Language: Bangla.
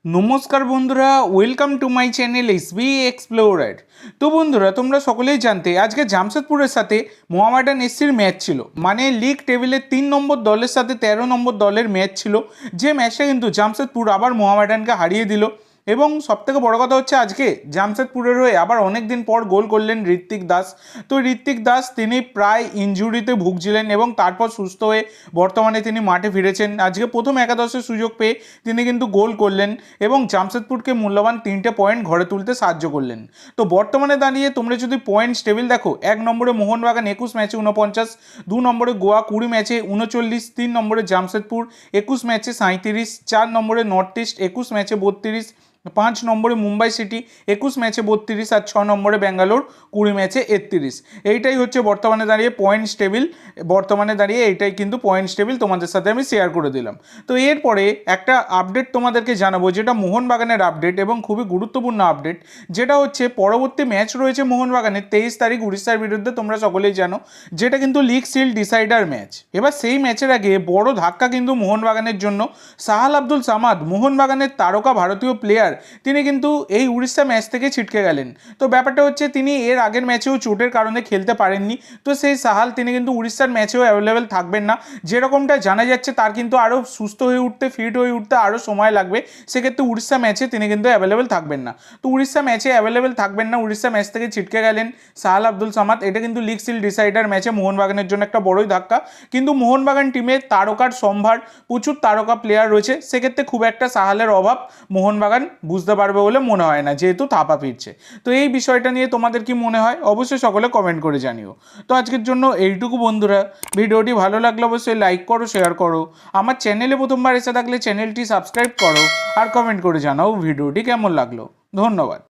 নমস্কার বন্ধুরা, welcome to my channel SB explorer. তো বন্ধুরা, তোমরা সকলেই জানতে আজকে জামশেদপুরের সাথে মোহামেডান এসসির ম্যাচ ছিল। মানে লিগ টেবিলের 3 নম্বর দলের সাথে 13 নম্বর দলের ম্যাচ ছিল, যে ম্যাচটা কিন্তু জামশেদপুর আবার মোহামেডানকে হারিয়ে দিল। এবং সবথেকে বড় কথা হচ্ছে, আজকে জামশেদপুরের হয়ে আবার অনেক দিন পর গোল করলেন ঋত্বিক দাস। তো ঋত্বিক দাস তিনি প্রায় ইনজুরিতে ভুগছিলেন এবং তারপর সুস্থ হয়ে বর্তমানে তিনি মাঠে ফিরেছেন। আজকে প্রথম একাদশের সুযোগ পেয়ে তিনি কিন্তু গোল করলেন এবং জামশেদপুরকে মূল্যবান 3টে পয়েন্ট ঘরে তুলতে সাহায্য করলেন। তো বর্তমানে দাঁড়িয়ে তোমরা যদি পয়েন্টস টেবিল দেখো, 1 নম্বরে মোহনবাগান 21 ম্যাচে 49, 2 নম্বরে গোয়া 20 ম্যাচে 39, 3 নম্বরে জামশেদপুর 21 ম্যাচে 37, 4 নম্বরে নর্থ ইস্ট 21 ম্যাচে 32, 5 নম্বরে মুম্বাই সিটি 21 ম্যাচে 32, আর 6 নম্বরে ব্যাঙ্গালোর 20 ম্যাচে 31। এইটাই হচ্ছে বর্তমানে দাঁড়িয়ে পয়েন্টস টেবিল। বর্তমানে দাঁড়িয়ে এইটাই কিন্তু পয়েন্টস টেবিল তোমাদের সাথে আমি শেয়ার করে দিলাম। তো এরপরে একটা আপডেট তোমাদেরকে জানাবো, যেটা মোহনবাগানের আপডেট এবং খুবই গুরুত্বপূর্ণ আপডেট। যেটা হচ্ছে পরবর্তী ম্যাচ রয়েছে মোহনবাগানের 23 তারিখ উড়িষ্যার বিরুদ্ধে, তোমরা সকলেই জানো, যেটা কিন্তু লিগ সিল ডিসাইডার ম্যাচ। এবার সেই ম্যাচের আগে বড় ধাক্কা কিন্তু মোহনবাগানের জন্য। সাহাল আব্দুল সামাদ, মোহনবাগানের তারকা ভারতীয় প্লেয়ার, তিনি কিন্তু এই উড়িষ্যা ম্যাচ থেকে ছিটকে গেলেন। তো ব্যাপারটা হচ্ছে, তিনি এর আগের ম্যাচেও চোটের কারণে খেলতে পারেননি। তো সেই সাহাল তিনি কিন্তু উড়িষ্যার ম্যাচেও অ্যাভেলেবেল থাকবেন না। যেরকমটা জানা যাচ্ছে, তার কিন্তু আরও সুস্থ হয়ে উঠতে, ফিট হয়ে উঠতে আরও সময় লাগবে। সেক্ষেত্রে উড়িষ্যা ম্যাচে তিনি কিন্তু অ্যাভেলেবেল থাকবেন না। তো উড়িষ্যা ম্যাচে অ্যাভেলেবেল থাকবেন না, উড়িষ্যা ম্যাচ থেকে ছিটকে গেলেন সাহাল আব্দুল সামাদ। এটা কিন্তু লিগ সিল ডিসাইডার ম্যাচে মোহনবাগানের জন্য একটা বড়ই ধাক্কা। কিন্তু মোহনবাগান টিমে তারকার সম্ভার, প্রচুর তারকা প্লেয়ার রয়েছে, সেক্ষেত্রে খুব একটা সাহালের অভাব মোহনবাগান বুঝতে পারবে বলে মনে হয় না, যেহেতু থাপা ফিরছে। তো এই বিষয়টা নিয়ে তোমাদের কি মনে হয় অবশ্যই সকলে কমেন্ট করে জানিও। তো আজকের জন্য এইটুকু বন্ধুরা। ভিডিওটি ভালো লাগলে অবশ্যই লাইক করো, শেয়ার করো। আমার চ্যানেলে প্রথমবার এসে থাকলে চ্যানেলটি সাবস্ক্রাইব করো, আর কমেন্ট করে জানাও ভিডিওটি কেমন লাগলো। ধন্যবাদ।